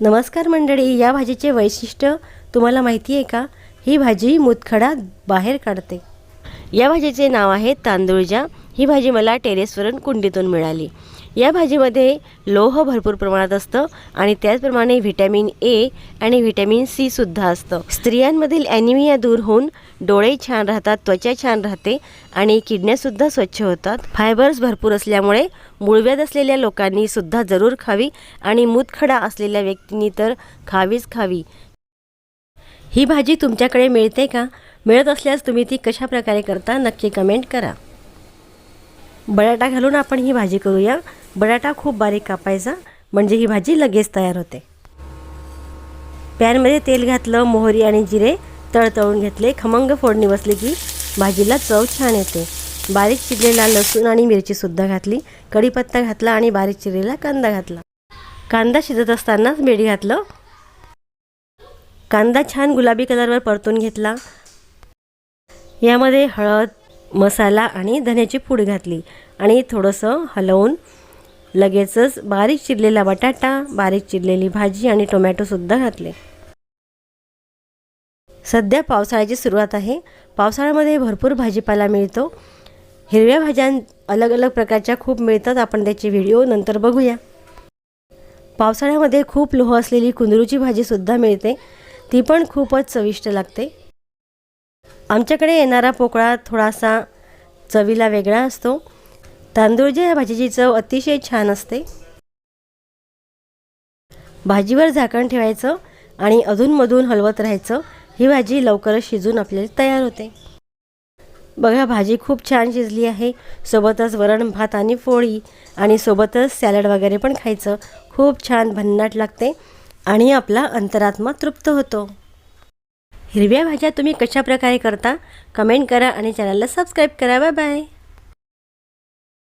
नमस्कार मंडळी, या भाजीचे वैशिष्ट्य तुम्हाला माहिती आहे का? ही भाजी मूतखडा बाहेर काढते। या भाजीचे नाव आहे तांदूळजा। ही भाजी मला टेरेसवरून कुंडीतून मिळाली। या भाजीमध्ये लोह भरपूर प्रमाणात असतं आणि त्याचप्रमाणे व्हिटॅमिन ए आणि व्हिटॅमिन सी सुद्धा असतं। स्त्रियांमधील ॲनिमिया दूर होऊन डोळे छान राहतात, त्वचा छान राहते आणि किडण्यासुद्धा स्वच्छ होतात। फायबर्स भरपूर असल्यामुळे मूळव्याध असलेल्या लोकांनी सुद्धा जरूर खावी आणि मूतखडा असलेल्या व्यक्तींनी तर खावीच खावी। ही भाजी तुमच्याकडे मिळते का? मिळत असल्यास तुम्ही ती कशा प्रकारे करता नक्की कमेंट करा। बटाटा घालून आपण ही भाजी करूया। बटाटा खूप बारीक कापायचा म्हणजे ही भाजी लगेच तयार होते। पॅनमध्ये तेल घातलं, मोहरी आणि जिरे तळतळून घेतले। खमंग फोडणी बसली की भाजीला चव छान येते। बारीक चिरलेला लसूण आणि मिरची सुद्धा घातली, कढीपत्ता घातला आणि बारीक चिरलेला कांदा घातला। कांदा शिजत असतानाच मीठ घातलं। कांदा छान गुलाबी कलरवर परतून घेतला। यामध्ये हळद, मसाला आणि धन्याची पूड घातली आणि थोडंसं हलवून लगेचच बारीक चिरलेला बटाटा, बारीक चिरलेली भाजी आणि टोमॅटो सुद्धा घातले। सध्या पावसाळ्याची सुरुवात आहे। पावसाळ्यामध्ये भरपूर भाजीपाला मिळतो। हिरव्या भाज्या अलग अलग प्रकारच्या खूप मिळतात। आपण त्याचे व्हिडिओ नंतर बघूया। पावसाळ्यामध्ये खूप लोह असलेली कुंदरूची भाजी सुद्धा मिळते, ती पण खूपच चविष्ट लागते। आमच्याकडे येणारा पोकळा थोडासा चवीला वेगळा असतो। तांदूळजा या भाजीची चव अतिशय छान असते। भाजीवर झाकण ठेवायचं आणि अधूनमधून हलवत राहायचं। ही भाजी लवकरच शिजून आपल्याला तयार होते। बघा, भाजी खूप छान शिजली आहे। सोबतच वरण भात आणि पोळी आणि सोबतच सॅलड वगैरे पण खायचं। खूप छान भन्नाट लागते आणि आपला अंतरात्मा तृप्त होतो। हिरव्या भाज्या तुम्ही कशा प्रकारे करता कमेंट करा आणि चॅनलला सबस्क्राईब करा। Bye bye.